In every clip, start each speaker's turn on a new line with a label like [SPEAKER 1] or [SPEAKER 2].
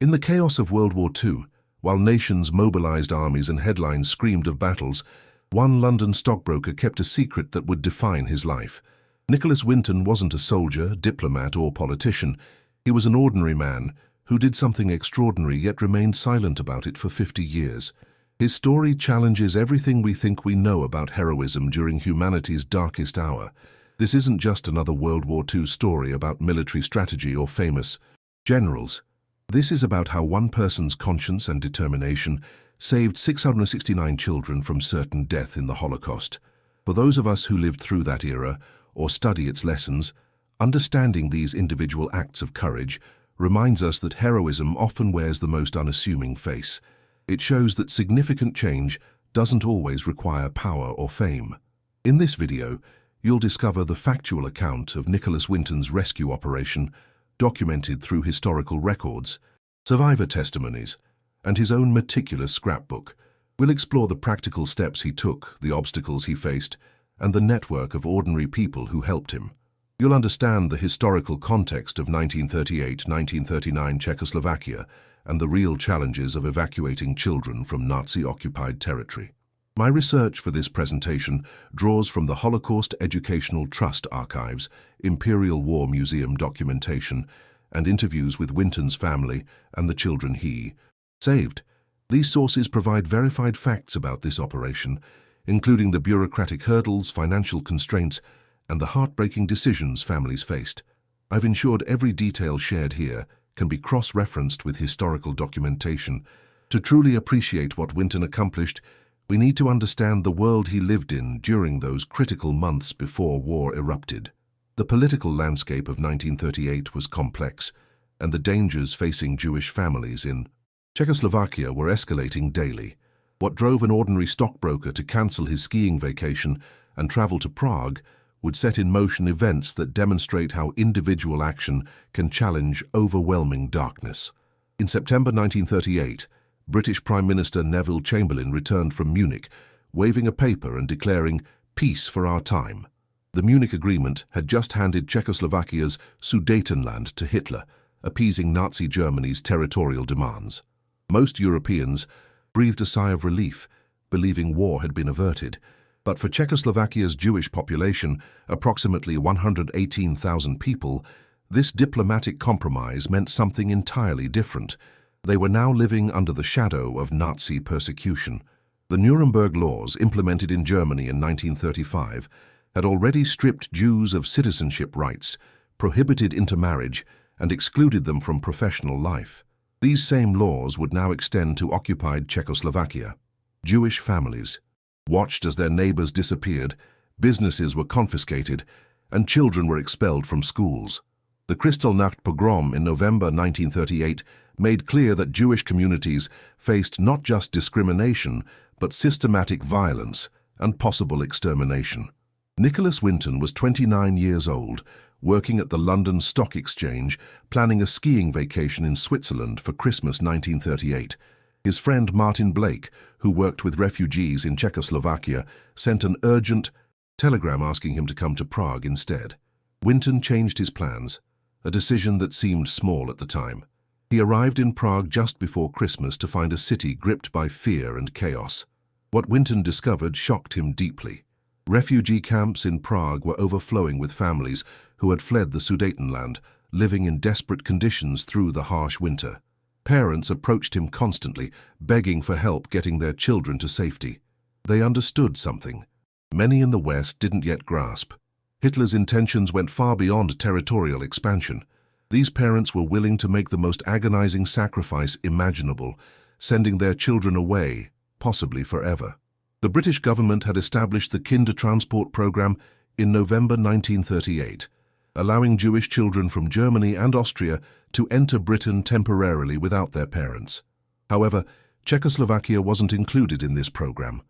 [SPEAKER 1] In the chaos of World War II, while nations mobilized armies and headlines screamed of battles, one London stockbroker kept a secret that would define his life. Nicholas Winton wasn't a soldier, diplomat, or politician. He was an ordinary man who did something extraordinary yet remained silent about it for 50 years. His story challenges everything we think we know about heroism during humanity's darkest hour. This isn't just another World War II story about military strategy or famous generals. This is about how one person's conscience and determination saved 669 children from certain death in the Holocaust. For those of us who lived through that era or study its lessons, understanding these individual acts of courage reminds us that heroism often wears the most unassuming face. It shows that significant change doesn't always require power or fame. In this video, you'll discover the factual account of Nicholas Winton's rescue operation, documented through historical records, survivor testimonies, and his own meticulous scrapbook. We'll explore the practical steps he took, the obstacles he faced, and the network of ordinary people who helped him. You'll understand the historical context of 1938-1939 Czechoslovakia and the real challenges of evacuating children from Nazi-occupied territory. My research for this presentation draws from the Holocaust Educational Trust archives, Imperial War Museum documentation, and interviews with Winton's family and the children he saved. These sources provide verified facts about this operation, including the bureaucratic hurdles, financial constraints, and the heartbreaking decisions families faced. I've ensured every detail shared here can be cross-referenced with historical documentation. To truly appreciate what Winton accomplished, we need to understand the world he lived in during those critical months before war erupted. The political landscape of 1938 was complex, and the dangers facing Jewish families in Czechoslovakia were escalating daily. What drove an ordinary stockbroker to cancel his skiing vacation and travel to Prague would set in motion events that demonstrate how individual action can challenge overwhelming darkness. In September 1938, British Prime Minister Neville Chamberlain returned from Munich, waving a paper and declaring peace for our time. The Munich Agreement had just handed Czechoslovakia's Sudetenland to Hitler, appeasing Nazi Germany's territorial demands. Most Europeans breathed a sigh of relief, believing war had been averted. But for Czechoslovakia's Jewish population, approximately 118,000 people, this diplomatic compromise meant something entirely different. They were now living under the shadow of Nazi persecution. The Nuremberg laws, implemented in Germany in 1935, had already stripped Jews of citizenship rights, prohibited intermarriage, and excluded them from professional life. These same laws would now extend to occupied Czechoslovakia. Jewish families watched as their neighbors disappeared, businesses were confiscated, and children were expelled from schools. The Kristallnacht pogrom in November 1938 made clear that Jewish communities faced not just discrimination, but systematic violence and possible extermination. Nicholas Winton was 29 years old, working at the London Stock Exchange, planning a skiing vacation in Switzerland for Christmas 1938. His friend Martin Blake, who worked with refugees in Czechoslovakia, sent an urgent telegram asking him to come to Prague instead. Winton changed his plans, a decision that seemed small at the time. He arrived in Prague just before Christmas to find a city gripped by fear and chaos. What Winton discovered shocked him deeply. Refugee camps in Prague were overflowing with families who had fled the Sudetenland, living in desperate conditions through the harsh winter. Parents approached him constantly, begging for help getting their children to safety. They understood something many in the West didn't yet grasp. Hitler's intentions went far beyond territorial expansion. These parents were willing to make the most agonizing sacrifice imaginable, sending their children away, possibly forever. The British government had established the Kindertransport program in November 1938, allowing Jewish children from Germany and Austria to enter Britain temporarily without their parents. However, Czechoslovakia wasn't included in this program.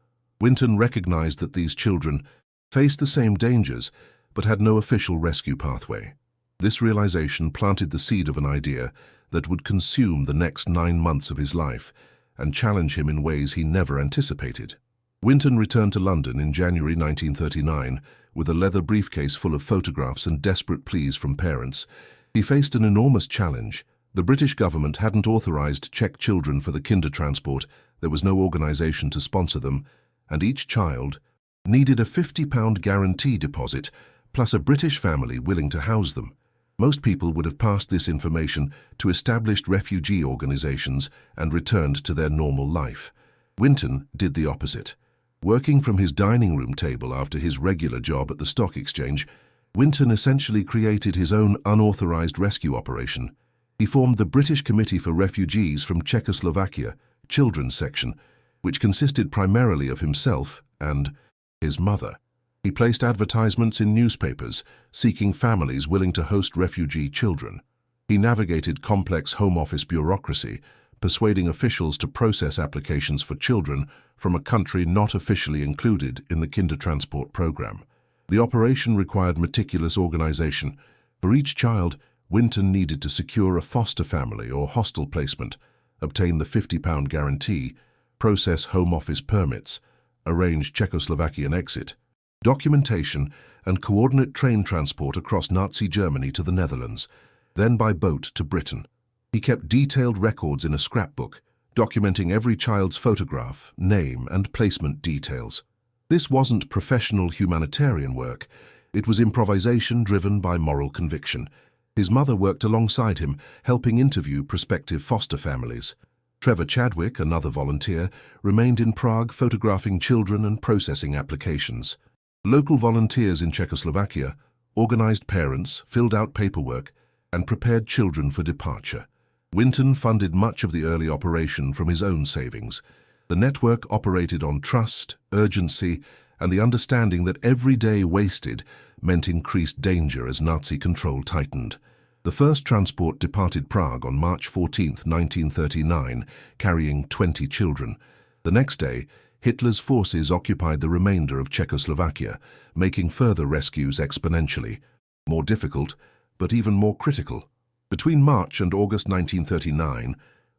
[SPEAKER 1] Winton recognized that these children faced the same dangers, but had no official rescue pathway. This realization planted the seed of an idea that would consume the next 9 months of his life and challenge him in ways he never anticipated. Winton returned to London in January 1939 with a leather briefcase full of photographs and desperate pleas from parents. He faced an enormous challenge: The British government hadn't authorized Czech children for the Kindertransport, there was no organization to sponsor them, and each child needed a £50 guarantee deposit, plus a British family willing to house them. Most people would have passed this information to established refugee organizations and returned to their normal life. Winton did the opposite. Working from his dining room table after his regular job at the stock exchange, Winton essentially created his own unauthorized rescue operation. He formed the British Committee for Refugees from Czechoslovakia, Children's Section, which consisted primarily of himself and his mother. He placed advertisements in newspapers, seeking families willing to host refugee children. He navigated complex Home Office bureaucracy, persuading officials to process applications for children from a country not officially included in the Kindertransport program. The operation required meticulous organization. For each child, Winton needed to secure a foster family or hostel placement, obtain the £50 guarantee, process Home Office permits, arrange Czechoslovakian exit, documentation, and coordinate train transport across Nazi Germany to the Netherlands, then by boat to Britain. He kept detailed records in a scrapbook, documenting every child's photograph, name, and placement details. This wasn't professional humanitarian work. It was improvisation driven by moral conviction. His mother worked alongside him, helping interview prospective foster families. Trevor Chadwick, another volunteer, remained in Prague photographing children and processing applications. Local volunteers in Czechoslovakia organized parents, filled out paperwork, and prepared children for departure. Winton funded much of the early operation from his own savings. The network operated on trust, urgency, and the understanding that every day wasted meant increased danger as Nazi control tightened. The first transport departed Prague on March 14, 1939, carrying 20 children. The next day, Hitler's forces occupied the remainder of Czechoslovakia, making further rescues exponentially more difficult, but even more critical. Between March and August 1939,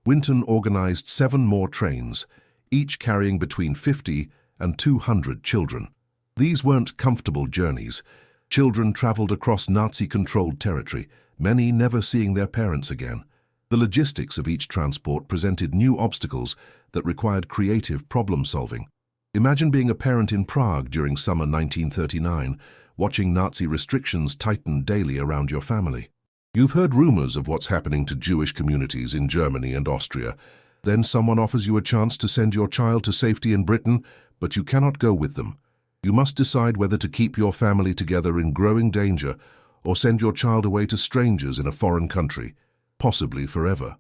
[SPEAKER 1] Winton organized 7 more trains, each carrying between 50 and 200 children. These weren't comfortable journeys. Children traveled across Nazi-controlled territory, many never seeing their parents again. The logistics of each transport presented new obstacles that required creative problem-solving. Imagine being a parent in Prague during summer 1939, watching Nazi restrictions tighten daily around your family. You've heard rumors of what's happening to Jewish communities in Germany and Austria. Then someone offers you a chance to send your child to safety in Britain, but you cannot go with them. You must decide whether to keep your family together in growing danger or send your child away to strangers in a foreign country, possibly forever.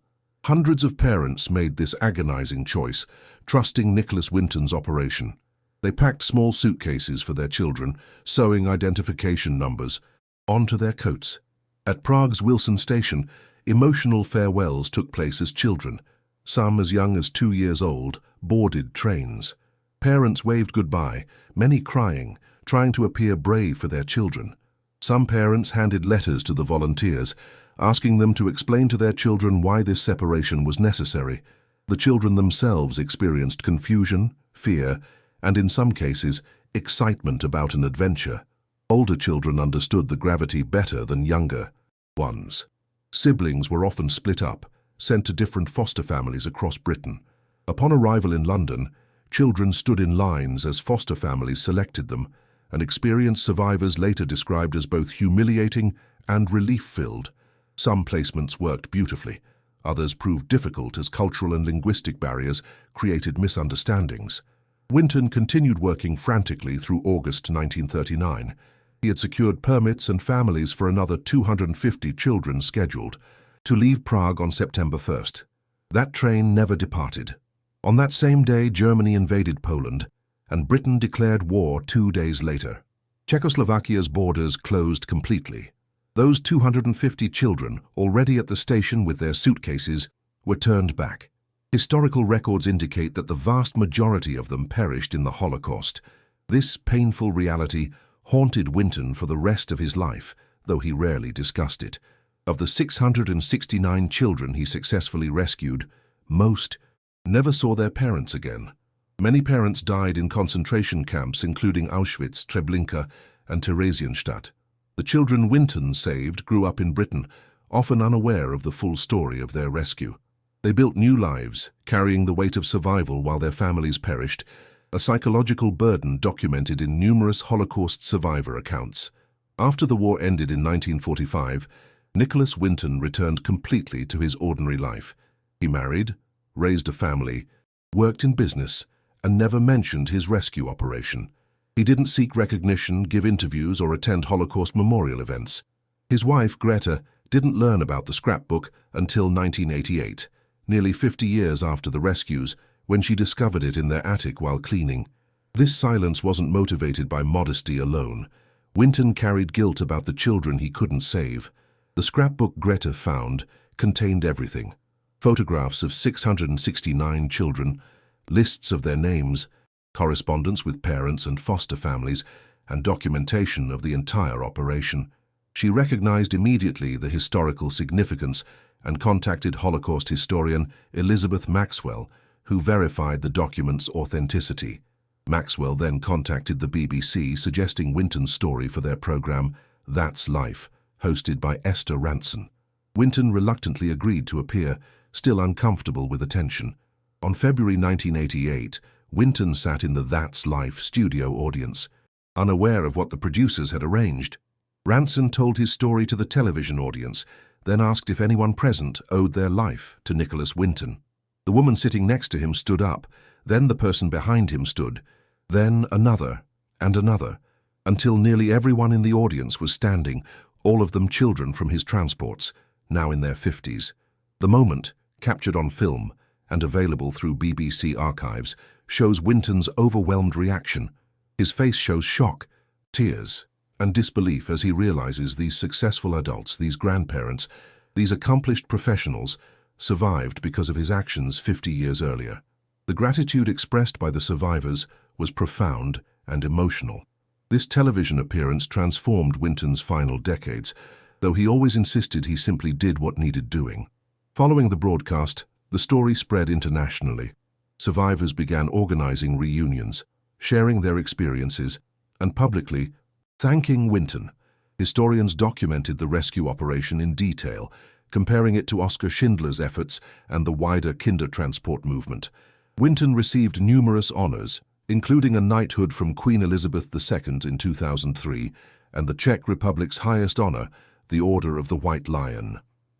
[SPEAKER 1] Hundreds of parents made this agonizing choice, trusting Nicholas Winton's operation. They packed small suitcases for their children, sewing identification numbers onto their coats. At Prague's Wilson station, emotional farewells took place as children. Some as young as 2 years old boarded trains. Parents waved goodbye, many crying, trying to appear brave for their children. Some parents handed letters to the volunteers, asking them to explain to their children why this separation was necessary. The children themselves experienced confusion, fear, and in some cases, excitement about an adventure. Older children understood the gravity better than younger ones. Siblings were often split up, sent to different foster families across Britain. Upon arrival in London, children stood in lines as foster families selected them, and experienced survivors later described as both humiliating and relief-filled. Some placements worked beautifully. Others proved difficult as cultural and linguistic barriers created misunderstandings. Winton continued working frantically through August 1939. He had secured permits and families for another 250 children scheduled to leave Prague on September 1st. That train never departed. On that same day, Germany invaded Poland, and Britain declared war 2 days later. Czechoslovakia's borders closed completely. Those 250 children, already at the station with their suitcases, were turned back. Historical records indicate that the vast majority of them perished in the Holocaust. This painful reality haunted Winton for the rest of his life, though he rarely discussed it. Of the 669 children he successfully rescued, most never saw their parents again. Many parents died in concentration camps including Auschwitz, Treblinka, and Theresienstadt. The children Winton saved grew up in Britain, often unaware of the full story of their rescue. They built new lives, carrying the weight of survival while their families perished, a psychological burden documented in numerous Holocaust survivor accounts. After the war ended in 1945, Nicholas Winton returned completely to his ordinary life. He married, raised a family, worked in business, and never mentioned his rescue operation. He didn't seek recognition, give interviews, or attend Holocaust memorial events. His wife, Greta, didn't learn about the scrapbook until 1988, nearly 50 years after the rescues, when she discovered it in their attic while cleaning. This silence wasn't motivated by modesty alone. Winton carried guilt about the children he couldn't save. The scrapbook Greta found contained everything: photographs of 669 children, lists of their names, correspondence with parents and foster families, and documentation of the entire operation. She recognized immediately the historical significance and contacted Holocaust historian Elizabeth Maxwell, who verified the document's authenticity. Maxwell then contacted the BBC, suggesting Winton's story for their program That's Life, hosted by Esther Ranson. Winton reluctantly agreed to appear, still uncomfortable with attention. On February 1988, Winton sat in the That's Life studio audience, unaware of what the producers had arranged. Ranson told his story to the television audience, then asked if anyone present owed their life to Nicholas Winton. The woman sitting next to him stood up, then the person behind him stood, then another and another, until nearly everyone in the audience was standing, all of them children from his transports, now in their 50s. The moment, captured on film and available through BBC archives, shows Winton's overwhelmed reaction. His face shows shock, tears, and disbelief as he realizes these successful adults, these grandparents, these accomplished professionals, survived because of his actions 50 years earlier. The gratitude expressed by the survivors was profound and emotional. This television appearance transformed Winton's final decades, though he always insisted he simply did what needed doing. Following the broadcast, the story spread internationally. Survivors began organizing reunions, sharing their experiences, and publicly thanking Winton. Historians documented the rescue operation in detail, comparing it to Oskar Schindler's efforts and the wider Kindertransport movement. Winton received numerous honors, including a knighthood from Queen Elizabeth II in 2003 and the Czech Republic's highest honor, the Order of the White Lion.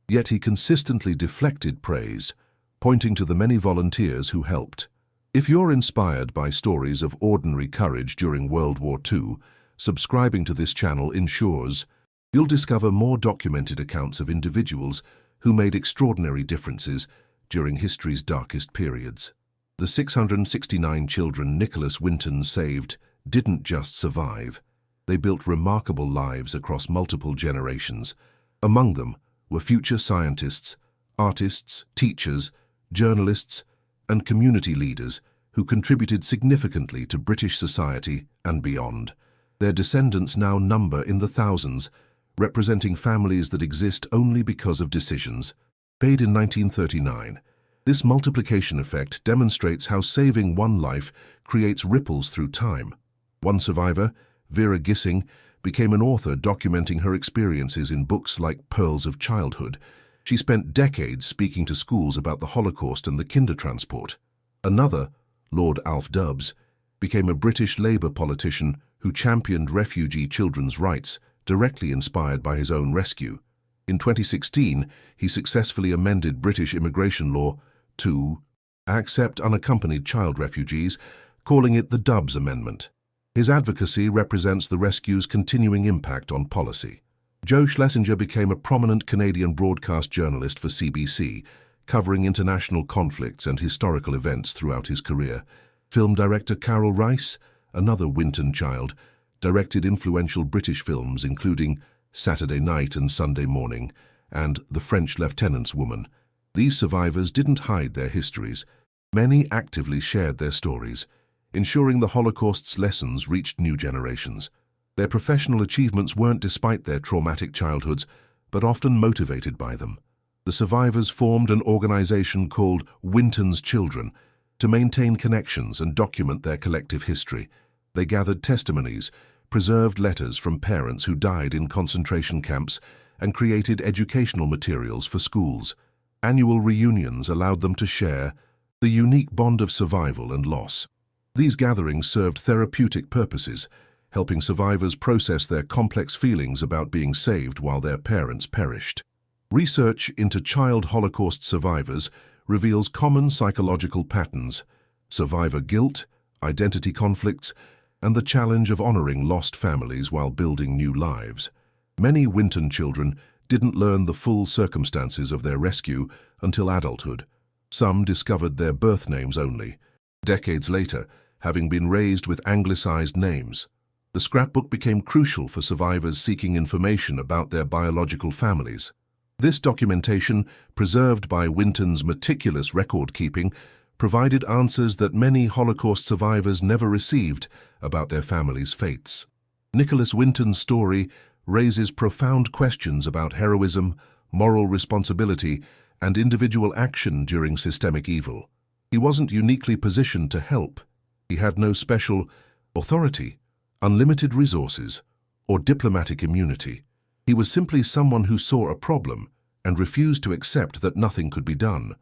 [SPEAKER 1] Yet he consistently deflected praise, pointing to the many volunteers who helped. If you're inspired by stories of ordinary courage during World War II, subscribing to this channel ensures you'll discover more documented accounts of individuals who made extraordinary differences during history's darkest periods. The 669 children Nicholas Winton saved didn't just survive. They built remarkable lives across multiple generations. Among them were future scientists, artists, teachers, journalists, and community leaders who contributed significantly to British society and beyond. Their descendants now number in the thousands, representing families that exist only because of decisions made in 1939. This multiplication effect demonstrates how saving one life creates ripples through time. One survivor, Vera Gissing, became an author documenting her experiences in books like Pearls of Childhood. She spent decades speaking to schools about the Holocaust and the Kindertransport. Another, Lord Alf Dubs, became a British Labour politician who championed refugee children's rights, directly inspired by his own rescue. In 2016, he successfully amended British immigration law to accept unaccompanied child refugees, calling it the Dubs Amendment. His advocacy represents the rescue's continuing impact on policy. Joe Schlesinger became a prominent Canadian broadcast journalist for CBC, covering international conflicts and historical events throughout his career. Film director Carol Rice, another Winton child, directed influential British films including Saturday Night and Sunday Morning and The French Lieutenant's Woman. These survivors didn't hide their histories. Many actively shared their stories, ensuring the Holocaust's lessons reached new generations. Their professional achievements weren't despite their traumatic childhoods, but often motivated by them. The survivors formed an organization called Winton's Children to maintain connections and document their collective history. They gathered testimonies, preserved letters from parents who died in concentration camps, and created educational materials for schools. Annual reunions allowed them to share the unique bond of survival and loss. These gatherings served therapeutic purposes, helping survivors process their complex feelings about being saved while their parents perished. Research into child Holocaust survivors reveals common psychological patterns: survivor guilt, identity conflicts, and the challenge of honoring lost families while building new lives. Many Winton children didn't learn the full circumstances of their rescue until adulthood. Some discovered their birth names only, decades later, having been raised with anglicized names. The scrapbook became crucial for survivors seeking information about their biological families. This documentation, preserved by Winton's meticulous record-keeping, provided answers that many Holocaust survivors never received about their families' fates. Nicholas Winton's story raises profound questions about heroism, moral responsibility, and individual action during systemic evil. He wasn't uniquely positioned to help. He had no special authority, unlimited resources, or diplomatic immunity. He was simply someone who saw a problem and refused to accept that nothing could be done.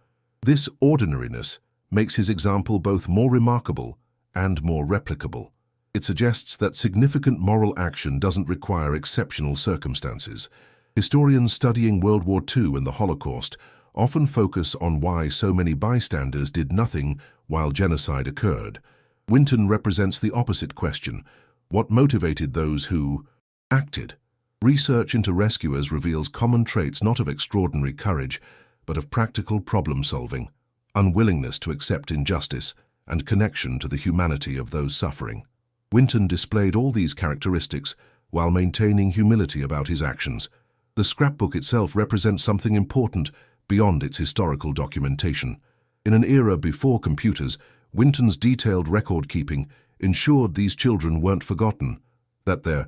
[SPEAKER 1] This ordinariness makes his example both more remarkable and more replicable. It suggests that significant moral action doesn't require exceptional circumstances. Historians studying World War II and the Holocaust often focus on why so many bystanders did nothing while genocide occurred. Winton represents the opposite question: what motivated those who acted? Research into rescuers reveals common traits not of extraordinary courage, but of practical problem-solving, unwillingness to accept injustice, and connection to the humanity of those suffering. Winton displayed all these characteristics while maintaining humility about his actions. The scrapbook itself represents something important beyond its historical documentation. In an era before computers, Winton's detailed record-keeping ensured these children weren't forgotten, that their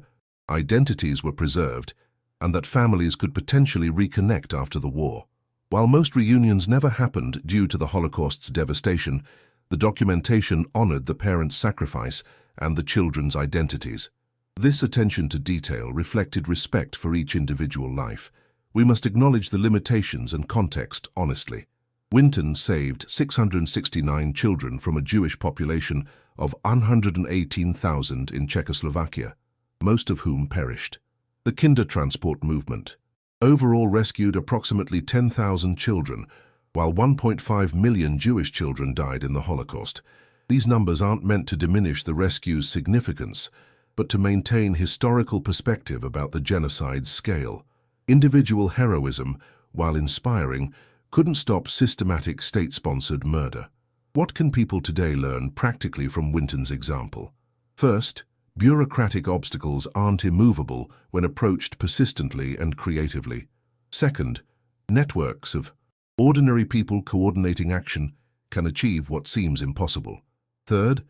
[SPEAKER 1] identities were preserved, and that families could potentially reconnect after the war. While most reunions never happened due to the Holocaust's devastation, the documentation honored the parents' sacrifice and the children's identities. This attention to detail reflected respect for each individual life. We must acknowledge the limitations and context honestly. Winton saved 669 children from a Jewish population of 118,000 in Czechoslovakia, most of whom perished. The Kindertransport movement overall rescued approximately 10,000 children, while 1.5 million Jewish children died in the Holocaust. These numbers aren't meant to diminish the rescue's significance, but to maintain historical perspective about the genocide's scale. Individual heroism, while inspiring, couldn't stop systematic state-sponsored murder. What can people today learn practically from Winton's example? First, bureaucratic obstacles aren't immovable when approached persistently and creatively. Second, networks of ordinary people coordinating action can achieve what seems impossible. Third,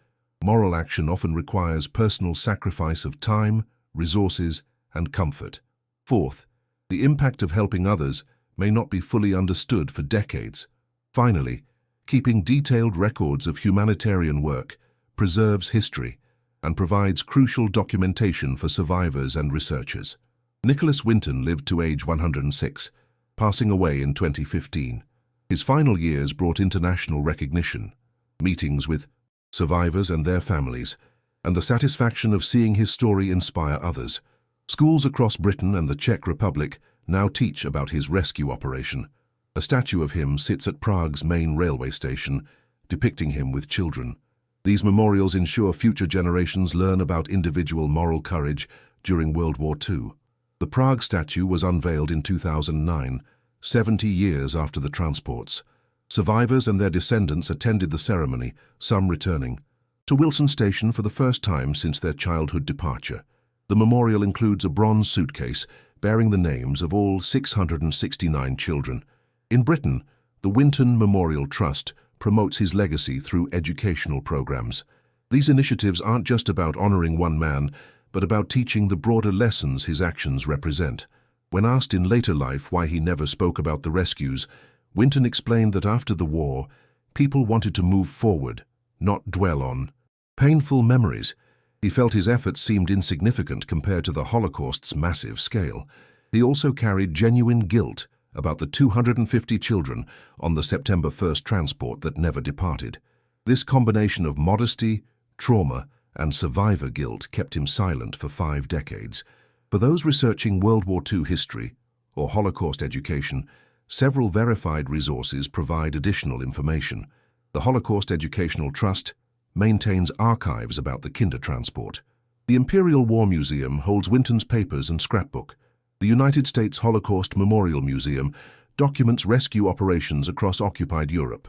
[SPEAKER 1] moral action often requires personal sacrifice of time, resources, and comfort. Fourth, the impact of helping others may not be fully understood for decades. Finally, keeping detailed records of humanitarian work preserves history and provides crucial documentation for survivors and researchers. Nicholas Winton lived to age 106, passing away in 2015. His final years brought international recognition, meetings with survivors and their families, and the satisfaction of seeing his story inspire others. Schools across Britain and the Czech Republic now teach about his rescue operation. A statue of him sits at Prague's main railway station, depicting him with children. These memorials ensure future generations learn about individual moral courage during World War II. The Prague statue was unveiled in 2009, 70 years after the transports. Survivors and their descendants attended the ceremony, some returning to Wilson Station for the first time since their childhood departure. The memorial includes a bronze suitcase bearing the names of all 669 children. In Britain, the Winton Memorial Trust promotes his legacy through educational programs. These initiatives aren't just about honoring one man, but about teaching the broader lessons his actions represent. When asked in later life why he never spoke about the rescues, Winton explained that after the war, people wanted to move forward, not dwell on painful memories. He felt his efforts seemed insignificant compared to the Holocaust's massive scale. He also carried genuine guilt about the 250 children on the September 1st transport that never departed. This combination of modesty, trauma, and survivor guilt kept him silent for 5 decades. For those researching World War II history or Holocaust education, several verified resources provide additional information. The Holocaust Educational Trust maintains archives about the Kindertransport. The Imperial War Museum holds Winton's papers and scrapbook. The United States Holocaust Memorial Museum documents rescue operations across occupied Europe.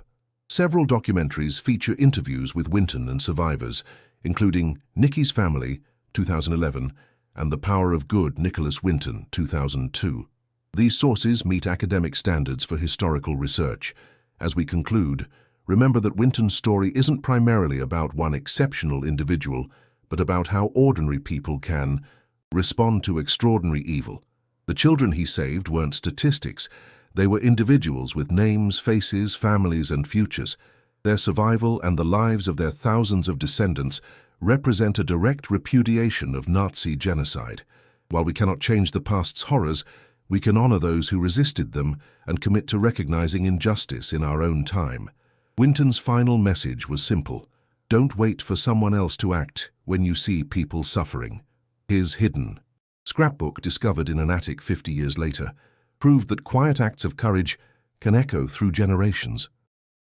[SPEAKER 1] Several documentaries feature interviews with Winton and survivors, including Nicky's Family, 2011, and The Power of Good, Nicholas Winton, 2002. These sources meet academic standards for historical research. As we conclude, remember that Winton's story isn't primarily about one exceptional individual, but about how ordinary people can respond to extraordinary evil. The children he saved weren't statistics. They were individuals with names, faces, families, and futures. Their survival and the lives of their thousands of descendants represent a direct repudiation of Nazi genocide. While we cannot change the past's horrors, we can honor those who resisted them and commit to recognizing injustice in our own time. Winton's final message was simple: don't wait for someone else to act when you see people suffering. His hidden scrapbook, discovered in an attic 50 years later, proved that quiet acts of courage can echo through generations.